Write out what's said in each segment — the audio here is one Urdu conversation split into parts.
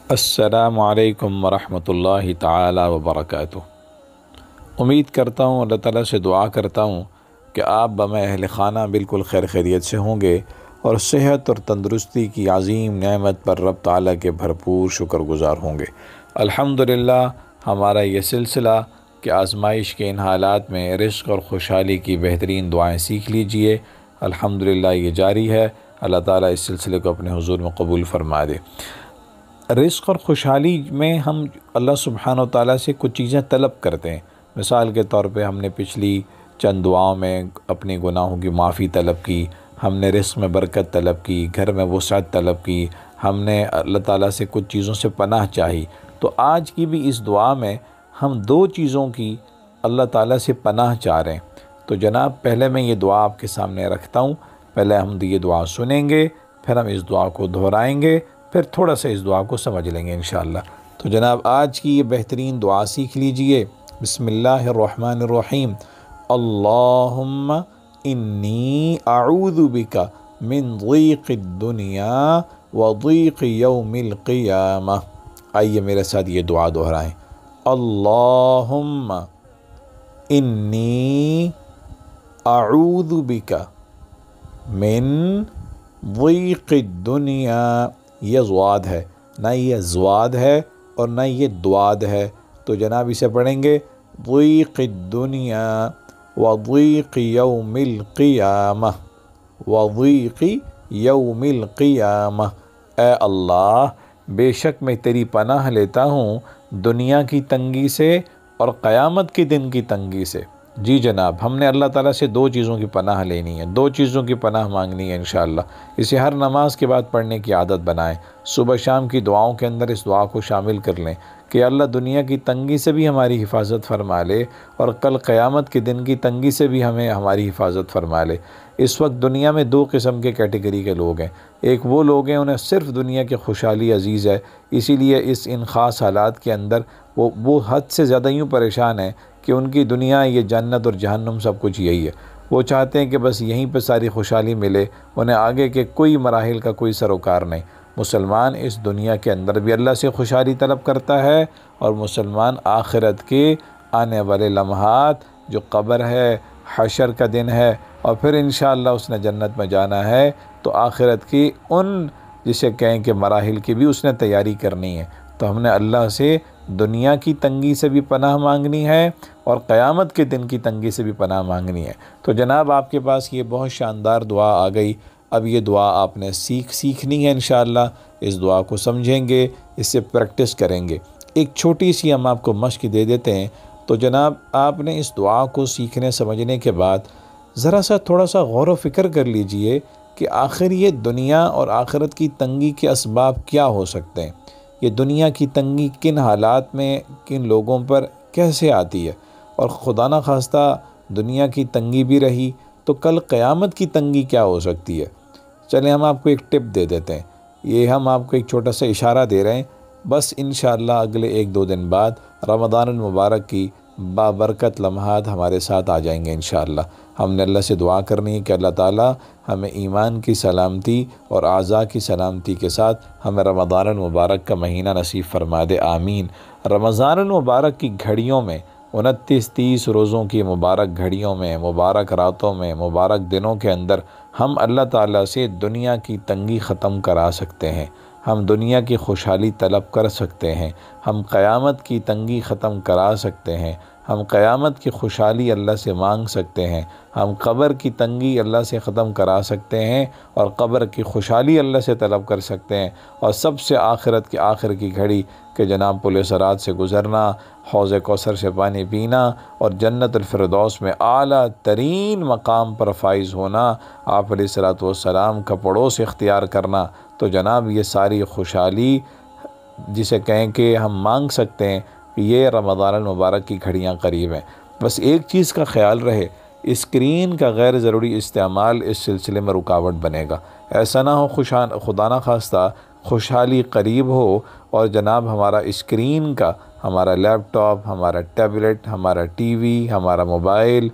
السلام علیکم ورحمۃ اللہ تعالی وبرکاتہ۔ امید کرتا ہوں، اللہ تعالیٰ سے دعا کرتا ہوں کہ آپ بم اہل خانہ بالکل خیر خیریت سے ہوں گے اور صحت اور تندرستی کی عظیم نعمت پر رب تعالیٰ کے بھرپور شکر گزار ہوں گے۔ الحمدللہ ہمارا یہ سلسلہ کہ آزمائش کے ان حالات میں رزق اور خوشحالی کی بہترین دعائیں سیکھ لیجئے، الحمدللہ یہ جاری ہے۔ اللہ تعالیٰ اس سلسلے کو اپنے حضور میں قبول فرما دے۔ رزق اور خوشحالی میں ہم اللہ سبحانہ و تعالیٰ سے کچھ چیزیں طلب کرتے ہیں۔ مثال کے طور پہ ہم نے پچھلی چند دعاؤں میں اپنی گناہوں کی معافی طلب کی، ہم نے رزق میں برکت طلب کی، گھر میں وسعت طلب کی، ہم نے اللہ تعالیٰ سے کچھ چیزوں سے پناہ چاہی۔ تو آج کی بھی اس دعا میں ہم دو چیزوں کی اللہ تعالیٰ سے پناہ چاہ رہے ہیں۔ تو جناب پہلے میں یہ دعا آپ کے سامنے رکھتا ہوں، پہلے ہم یہ دعا سنیں گے، پھر ہم اس دعا کو دہرائیں گے، پھر تھوڑا سا اس دعا کو سمجھ لیں گے انشاءاللہ۔ تو جناب آج کی یہ بہترین دعا سیکھ لیجئے۔ بسم اللہ الرحمن الرحیم۔ اللہم انی اعوذ بک من ضیق الدنیا و ضیق یوم القیامہ۔ آئیے میرے ساتھ یہ دعا دہرائیں۔ اللہم انی اعوذ بک من ضیق الدنیا، یہ ضاد ہے، نہ یہ زواد ہے اور نہ یہ دواد ہے، تو جناب اسے پڑھیں گے ضیق الدنیا و ضیق یوم القیامہ، و ضیق یوم القیامہ۔ اے اللہ بے شک میں تیری پناہ لیتا ہوں دنیا کی تنگی سے اور قیامت کے دن کی تنگی سے۔ جی جناب، ہم نے اللہ تعالیٰ سے دو چیزوں کی پناہ لینی ہے، دو چیزوں کی پناہ مانگنی ہے انشاءاللہ۔ اسے ہر نماز کے بعد پڑھنے کی عادت بنائیں، صبح شام کی دعاؤں کے اندر اس دعا کو شامل کر لیں کہ اللہ دنیا کی تنگی سے بھی ہماری حفاظت فرما لے اور کل قیامت کے دن کی تنگی سے بھی ہماری حفاظت فرما لے۔ اس وقت دنیا میں دو قسم کے کیٹیگری کے لوگ ہیں، ایک وہ لوگ ہیں انہیں صرف دنیا کی خوشحالی عزیز ہے، اسی لیے ان خاص حالات کے اندر وہ حد سے زیادہ یوں پریشان ہیں کہ ان کی دنیا یہ جنت اور جہنم سب کچھ یہی ہے۔ وہ چاہتے ہیں کہ بس یہیں پہ ساری خوشحالی ملے، انہیں آگے کے کوئی مراحل کا کوئی سروکار نہیں۔ مسلمان اس دنیا کے اندر بھی اللہ سے خوشحالی طلب کرتا ہے، اور مسلمان آخرت کے آنے والے لمحات جو قبر ہے، حشر کا دن ہے، اور پھر انشاءاللہ اس نے جنت میں جانا ہے، تو آخرت کی ان جسے کہیں کہ مراحل کی بھی اس نے تیاری کرنی ہے۔ تو ہم نے اللہ سے دنیا کی تنگی سے بھی پناہ مانگنی ہے اور قیامت کے دن کی تنگی سے بھی پناہ مانگنی ہے۔ تو جناب آپ کے پاس یہ بہت شاندار دعا آ گئی، اب یہ دعا آپ نے سیکھنی ہے انشاءاللہ۔ اس دعا کو سمجھیں گے، اس سے پریکٹس کریں گے۔ ایک چھوٹی سی ہم آپ کو مشق دے دیتے ہیں۔ تو جناب آپ نے اس دعا کو سیکھنے سمجھنے کے بعد ذرا سا تھوڑا سا غور و فکر کر لیجئے کہ آخر یہ دنیا اور آخرت کی تنگی کے اسباب کیا ہو سکتے ہیں، یہ دنیا کی تنگی کن حالات میں کن لوگوں پر کیسے آتی ہے، اور خدا نہ خواستہ دنیا کی تنگی بھی رہی تو کل قیامت کی تنگی کیا ہو سکتی ہے۔ چلیں ہم آپ کو ایک ٹپ دے دیتے ہیں، یہ ہم آپ کو ایک چھوٹا سا اشارہ دے رہے ہیں، بس انشاءاللہ اگلے ایک دو دن بعد رمضان المبارک کی بابرکت لمحات ہمارے ساتھ آ جائیں گے انشاءاللہ۔ ہم نے اللہ سے دعا کرنی ہے کہ اللہ تعالیٰ ہمیں ایمان کی سلامتی اور اعضاء کی سلامتی کے ساتھ ہمیں رمضان المبارک کا مہینہ نصیب فرما دے، آمین۔ رمضان المبارک کی گھڑیوں میں 29-30 روزوں کی مبارک گھڑیوں میں، مبارک راتوں میں، مبارک دنوں کے اندر ہم اللہ تعالیٰ سے دنیا کی تنگی ختم کرا سکتے ہیں، ہم دنیا کی خوشحالی طلب کر سکتے ہیں، ہم قیامت کی تنگی ختم کرا سکتے ہیں، ہم قیامت کی خوشحالی اللہ سے مانگ سکتے ہیں، ہم قبر کی تنگی اللہ سے ختم کرا سکتے ہیں اور قبر کی خوشحالی اللہ سے طلب کر سکتے ہیں، اور سب سے آخرت کی آخر کی گھڑی کہ جناب پل صراط سے گزرنا، حوض کوثر سے پانی پینا اور جنت الفردوس میں اعلیٰ ترین مقام پر فائز ہونا، آپ علیہ الصلوۃ والسلام کا پڑوس اختیار کرنا، تو جناب یہ ساری خوشحالی جسے کہیں کہ ہم مانگ سکتے ہیں، یہ رمضان المبارک کی گھڑیاں قریب ہیں۔ بس ایک چیز کا خیال رہے، اسکرین کا غیر ضروری استعمال اس سلسلے میں رکاوٹ بنے گا۔ ایسا نہ ہو خدا نہ خواستہ خوشحالی قریب ہو اور جناب ہمارا اسکرین کا، ہمارا لیپ ٹاپ، ہمارا ٹیبلٹ، ہمارا ٹی وی، ہمارا موبائل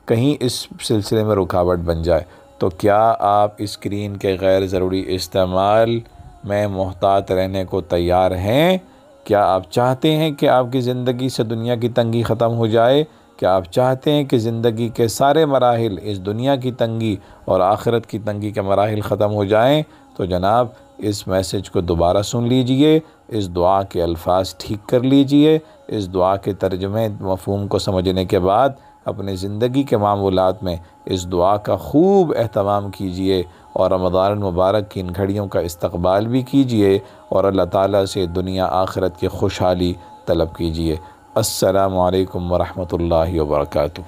کہیں اس سلسلے میں رکاوٹ بن جائے۔ تو کیا آپ اسکرین کے غیر ضروری استعمال میں محتاط رہنے کو تیار ہیں؟ کیا آپ چاہتے ہیں کہ آپ کی زندگی سے دنیا کی تنگی ختم ہو جائے؟ کیا آپ چاہتے ہیں کہ زندگی کے سارے مراحل، اس دنیا کی تنگی اور آخرت کی تنگی کے مراحل ختم ہو جائیں؟ تو جناب اس میسیج کو دوبارہ سن لیجئے، اس دعا کے الفاظ ٹھیک کر لیجئے، اس دعا کے ترجمے مفہوم کو سمجھنے کے بعد اپنے زندگی کے معمولات میں اس دعا کا خوب اہتمام کیجئے، اور رمضان المبارک کی ان گھڑیوں کا استقبال بھی کیجئے، اور اللہ تعالیٰ سے دنیا آخرت کی خوشحالی طلب کیجئے۔ السلام علیکم ورحمۃ اللہ وبرکاتہ۔